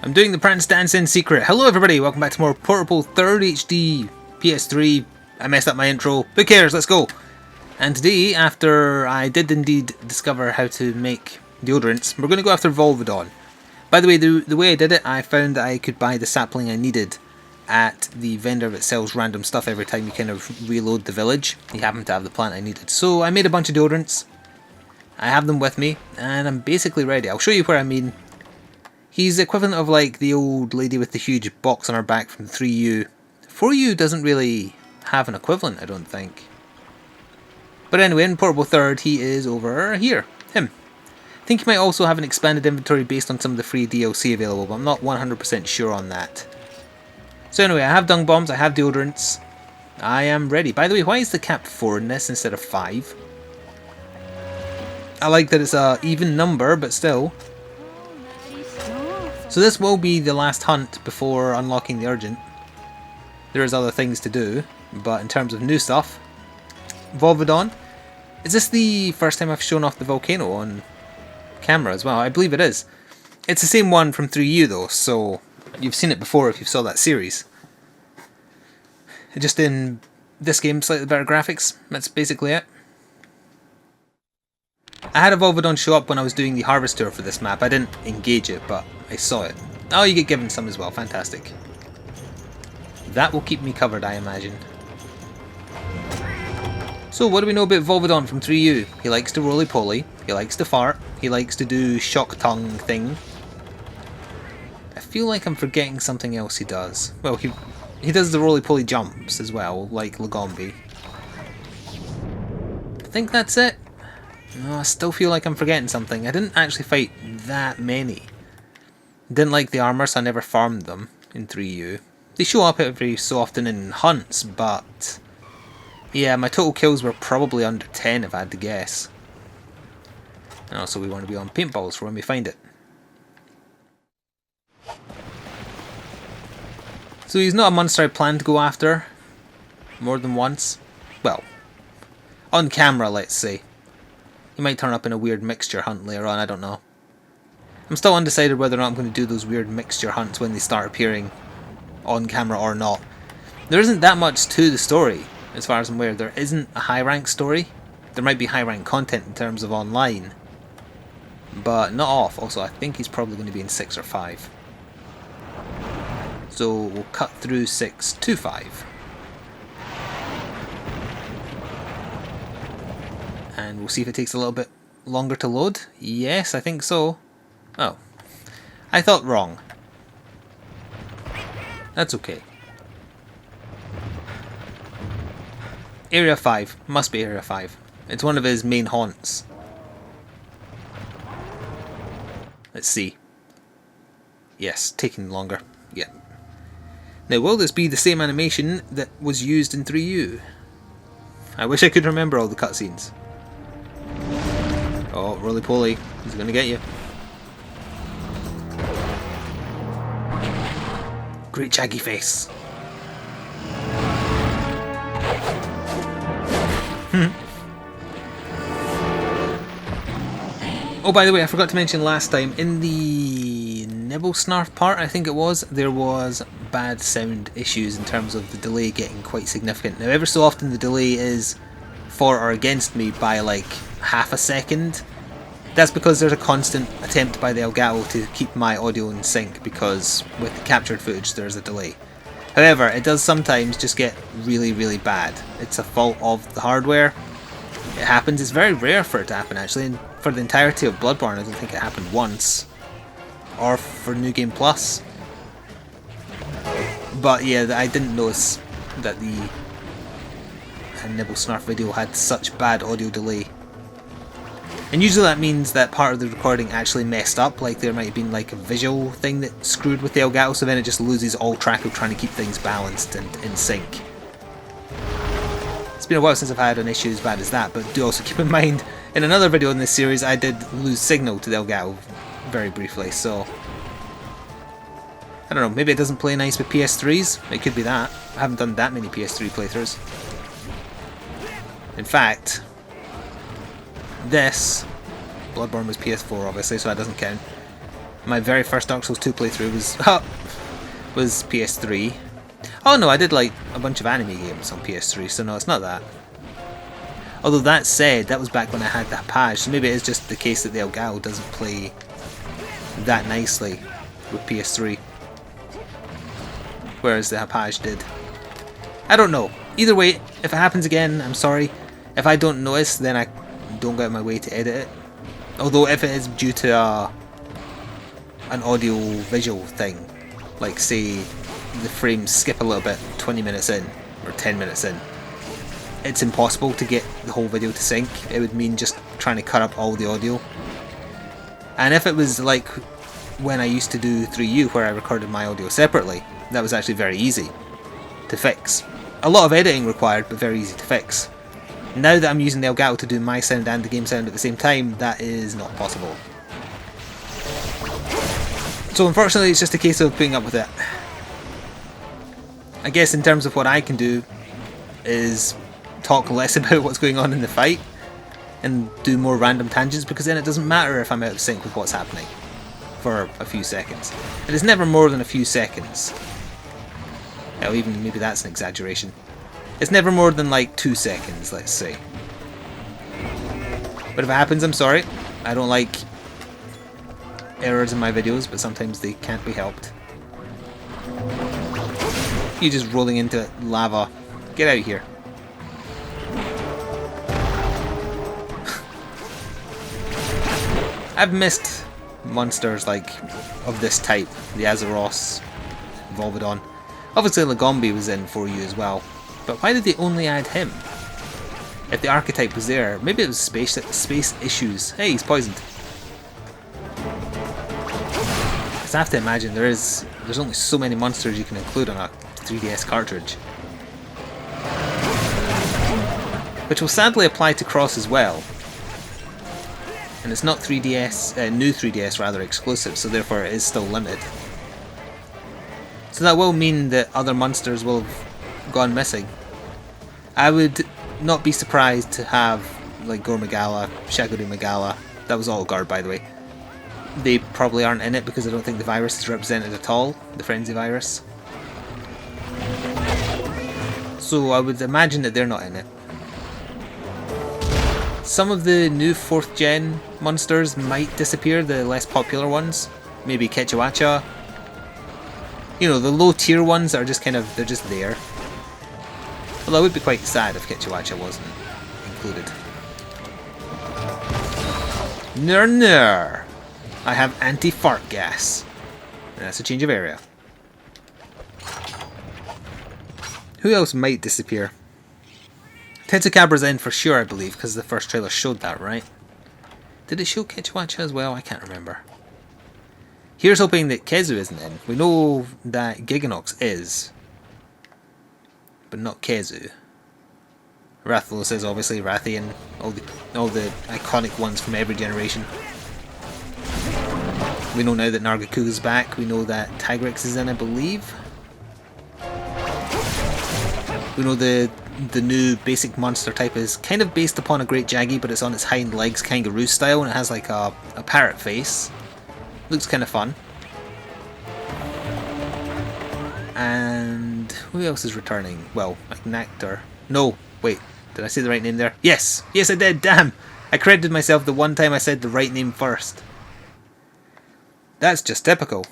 I'm doing the Prance Dance in secret. Hello everybody, welcome back to more Portable 3rd HD PS3. I messed up my intro. Who cares? Let's go. And today, after I did indeed discover how to make deodorants, we're going to go after Volvidon. By the way, the way I did it, I found that I could buy the sapling I needed at the vendor that sells random stuff every time you kind of reload the village. He happened to have the plant I needed. So I made a bunch of deodorants. I have them with me, and I'm basically ready. I'll show you where I mean. He's equivalent of like the old lady with the huge box on her back from 3U. 4U doesn't really have an equivalent, I don't think. But anyway, in Portable 3rd, he is over here. Him. I think he might also have an expanded inventory based on some of the free DLC available, but I'm not 100% sure on that. So anyway, I have dung bombs, I have deodorants. I am ready. By the way, why is the cap 4 in this instead of 5? I like that it's a even number, but still. So this will be the last hunt before unlocking the urgent. There is other things to do, but in terms of new stuff, Volvidon. Is this the first time I've shown off the volcano on camera as well? I believe it is. It's the same one from 3U though, so you've seen it before if you saw that series. Just in this game, slightly better graphics. That's basically it. I had a Volvidon show up when I was doing the harvest tour for this map. I didn't engage it, but I saw it. Oh, you get given some as well. Fantastic. That will keep me covered, I imagine. So, what do we know about Volvidon from 3U? He likes to roly-poly. He likes to fart. He likes to do shock tongue thing. I feel like I'm forgetting something else he does. Well, he does the roly-poly jumps as well, like Lagombi. I think that's it. No, I still feel like I'm forgetting something. I didn't actually fight that many. Didn't like the armor, so I never farmed them in 3U. They show up every so often in hunts, but yeah, my total kills were probably under 10 if I had to guess. And also we want to be on paintballs for when we find it. So he's not a monster I plan to go after more than once. Well, on camera, let's say. He might turn up in a weird mixture hunt later on, I don't know. I'm still undecided whether or not I'm going to do those weird mixture hunts when they start appearing on camera or not. There isn't that much to the story, as far as I'm aware. There isn't a high rank story. There might be high rank content in terms of online, but not off. Also, I think he's probably going to be in 6 or 5. So we'll cut through 6 to 5. And we'll see if it takes a little bit longer to load. Yes, I think so. Oh. I thought wrong. That's okay. Area 5. Must be Area 5. It's one of his main haunts. Let's see. Yes, taking longer. Yeah. Now, will this be the same animation that was used in 3U? I wish I could remember all the cutscenes. Oh, roly-poly. He's gonna get you. Great shaggy face. Oh, by the way, I forgot to mention last time, in the Nibble Snarf part, I think it was, there was bad sound issues in terms of the delay getting quite significant. Now, ever so often the delay is for or against me by like half a second. That's because there's a constant attempt by the Elgato to keep my audio in sync, because with the captured footage there's a delay. However, it does sometimes just get really, really bad. It's a fault of the hardware. It happens. It's very rare for it to happen actually, and for the entirety of Bloodborne I don't think it happened once. Or for New Game Plus. But yeah, I didn't notice that the Nibble Snarf video had such bad audio delay. And usually that means that part of the recording actually messed up, like there might have been like a visual thing that screwed with the Elgato, so then it just loses all track of trying to keep things balanced and in sync. It's been a while since I've had an issue as bad as that, but do also keep in mind, in another video in this series I did lose signal to the Elgato very briefly, so I don't know, maybe it doesn't play nice with PS3s, it could be that. I haven't done that many PS3 playthroughs. In fact, this Bloodborne was PS4 obviously, so that doesn't count. My very first Dark Souls 2 playthrough was PS3. Oh no, I did like a bunch of anime games on PS3, so no, it's not that. Although that said, that was back when I had the Hapage, so maybe it is just the case that the Elgato doesn't play that nicely with PS3, whereas the Hapage did. I don't know. Either way, if it happens again, I'm sorry. If I don't notice, then I don't go out of my way to edit it. Although if it is due to an audio-visual thing, like say the frames skip a little bit 20 minutes in, or 10 minutes in, it's impossible to get the whole video to sync. It would mean just trying to cut up all the audio. And if it was like when I used to do 3U, where I recorded my audio separately, that was actually very easy to fix. A lot of editing required, but very easy to fix. Now that I'm using the Elgato to do my sound and the game sound at the same time, that is not possible. So unfortunately, it's just a case of putting up with it. I guess in terms of what I can do is talk less about what's going on in the fight and do more random tangents, because then it doesn't matter if I'm out of sync with what's happening for a few seconds. It is never more than a few seconds. Well, even maybe that's an exaggeration. It's never more than like 2 seconds, let's say. But if it happens, I'm sorry. I don't like errors in my videos, but sometimes they can't be helped. You just rolling into lava. Get out of here. I've missed monsters like of this type. The Azeroth, Volvidon. Obviously Lagombi was in 4U as well. But why did they only add him? If the archetype was there, maybe it was space issues. Hey, he's poisoned. Because I have to imagine there's only so many monsters you can include on a 3DS cartridge. Which will sadly apply to Cross as well. And it's not 3DS, new 3DS rather, exclusive, so therefore it is still limited. So that will mean that other monsters will have gone missing. I would not be surprised to have like Gore Magala, Shagadu Magala. That was all guard, by the way. They probably aren't in it because I don't think the virus is represented at all, the Frenzy virus. So I would imagine that they're not in it. Some of the new 4th gen monsters might disappear, the less popular ones. Maybe Kechawacha. You know, the low tier ones are just kind of, they're just there. Although I would be quite sad if Kechawacha wasn't included. Ner. I have anti-fart gas. And that's a change of area. Who else might disappear? Tetsukabra's in for sure, I believe, because the first trailer showed that, right? Did it show Kechawacha as well? I can't remember. Here's hoping that Kezu isn't in. We know that Giganox is, but not Kezu. Rathalos is obviously, Rathian, all the iconic ones from every generation. We know now that Nargacuga's back. We know that Tigrex is in, I believe. We know the new basic monster type is kind of based upon a Great Jaggy, but it's on its hind legs, kangaroo style, and it has like a parrot face. Looks kind of fun. And who else is returning? Well, Nectar. No, wait, did I say the right name there? Yes! Yes, I did, damn! I credited myself the one time I said the right name first. That's just typical.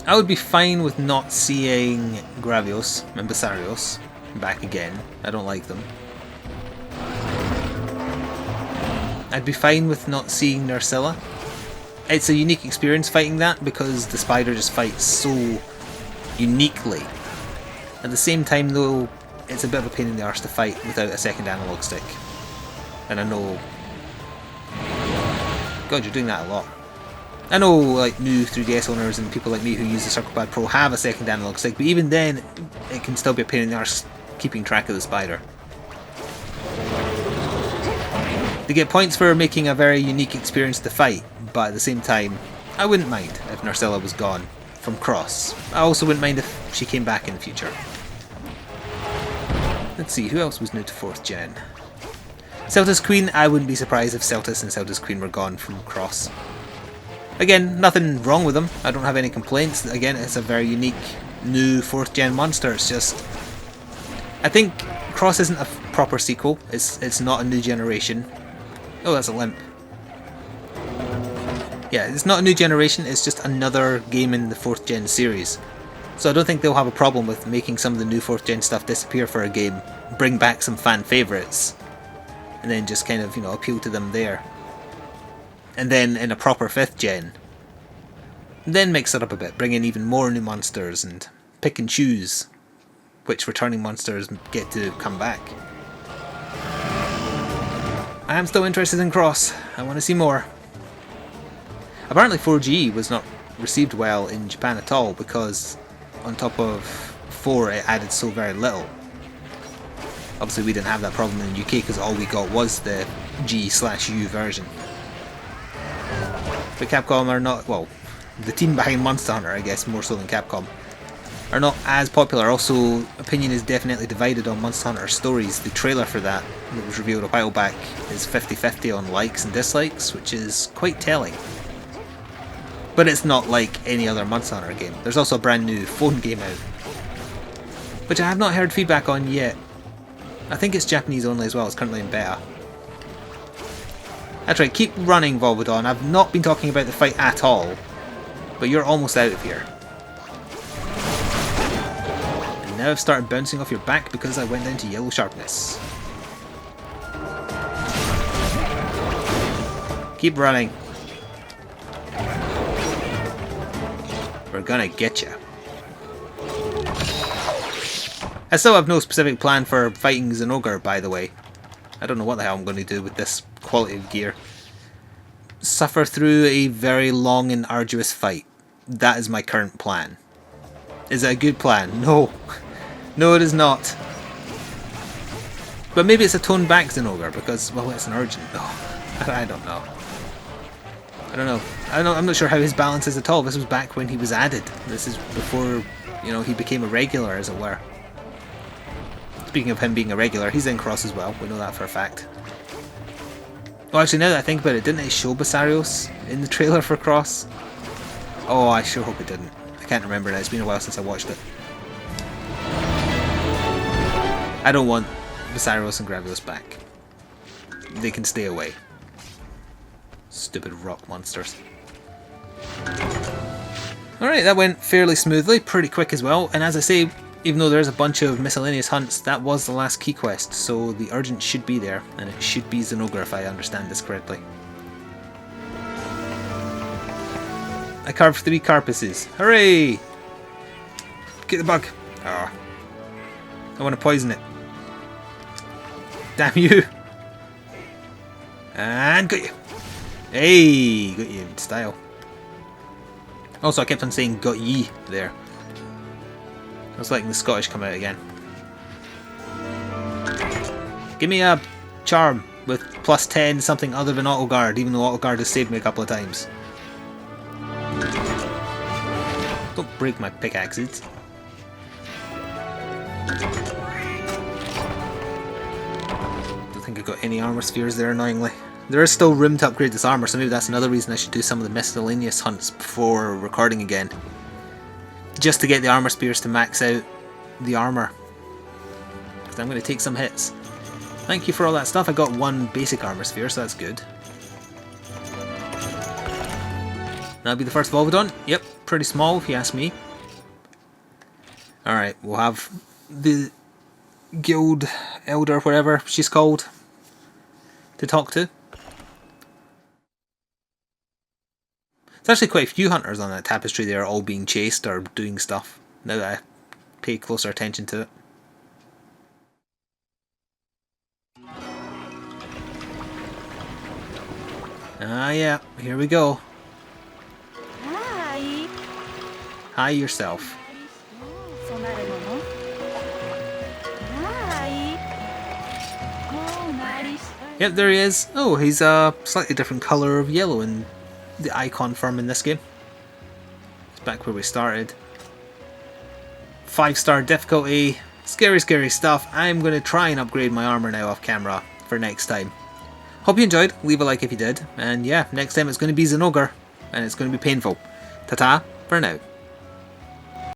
I would be fine with not seeing Gravios and Basarios back again. I don't like them. I'd be fine with not seeing Nursilla. It's a unique experience fighting that because the spider just fights so uniquely. At the same time though, it's a bit of a pain in the arse to fight without a second analog stick. And I know... God, you're doing that a lot. I know like new 3DS owners and people like me who use the CirclePad Pro have a second analog stick, but even then it can still be a pain in the arse keeping track of the spider. They get points for making a very unique experience to fight, but at the same time, I wouldn't mind if Nursilla was gone from Cross. I also wouldn't mind if she came back in the future. Let's see, who else was new to 4th gen? Celta's Queen, I wouldn't be surprised if Celtis and Celta's Queen were gone from Cross. Again, nothing wrong with them. I don't have any complaints. Again, it's a very unique new 4th gen monster. It's just, I think Cross isn't a proper sequel. It's not a new generation. Oh, that's a limp. Yeah, it's not a new generation. It's just another game in the 4th gen series. So I don't think they'll have a problem with making some of the new 4th gen stuff disappear for a game, bring back some fan favourites, and then just kind of, you know, appeal to them there. And then in a proper 5th gen, then mix it up a bit, bring in even more new monsters and pick and choose which returning monsters get to come back. I am still interested in Cross. I want to see more. Apparently 4G was not received well in Japan at all because on top of 4 it added so very little. Obviously we didn't have that problem in the UK because all we got was the G/U version. But Capcom are not, well, the team behind Monster Hunter, I guess, more so than Capcom, are not as popular. Also, opinion is definitely divided on Monster Hunter Stories. The trailer for that was revealed a while back is 50-50 on likes and dislikes, which is quite telling. But it's not like any other Monster Hunter game. There's also a brand new phone game out, which I have not heard feedback on yet. I think it's Japanese only as well, it's currently in beta. That's right, keep running, Volvidon. I've not been talking about the fight at all, but you're almost out of here. And now I've started bouncing off your back because I went down to yellow sharpness. Keep running. We're gonna get you. I still have no specific plan for fighting Zinogre, by the way. I don't know what the hell I'm going to do with this quality of gear. Suffer through a very long and arduous fight. That is my current plan. Is it a good plan? No. No, it is not. But maybe it's a toned back Zinogre because, well, it's an urgent. Oh, I don't know. I'm not sure how his balance is at all. This was back when he was added. This is before, you know, he became a regular, as it were. Speaking of him being a regular, he's in Cross as well. We know that for a fact. Well, actually, now that I think about it, didn't it show Basarios in the trailer for Cross? Oh, I sure hope it didn't. I can't remember now. It's been a while since I watched it. I don't want Basarios and Gravios back. They can stay away. Stupid rock monsters. Alright, that went fairly smoothly, pretty quick as well, and as I say, even though there's a bunch of miscellaneous hunts, that was the last key quest, so the urgent should be there, and it should be Zinogre if I understand this correctly. I carved 3 carapaces. Hooray! Get the bug! Ah. I want to poison it. Damn you! And got you! Hey! Got you in style. Also, I kept on saying got ye there. I was letting the Scottish come out again. Give me a charm with plus 10 something other than auto guard, even though auto guard has saved me a couple of times. Don't break my pickaxes. Don't think I got any armor spheres there, annoyingly. There is still room to upgrade this armor, so maybe that's another reason I should do some of the miscellaneous hunts before recording again. Just to get the armor spears to max out the armor. Because I'm going to take some hits. Thank you for all that stuff. I got 1 basic armor sphere, so that's good. That'll be the first Volvidon. Yep, pretty small if you ask me. Alright, we'll have the guild elder, whatever she's called, to talk to. There's actually quite a few hunters on that tapestry there, all being chased or doing stuff, now that I pay closer attention to it. Ah yeah, here we go. Hi. Hi yourself. Yep, there he is. Oh, he's a slightly different colour of yellow in the icon form in this game. It's back where we started. 5-star difficulty. Scary, scary stuff. I'm going to try and upgrade my armour now off camera for next time. Hope you enjoyed. Leave a like if you did. And yeah, next time it's going to be Zinogre. And it's going to be painful. Ta-ta for now.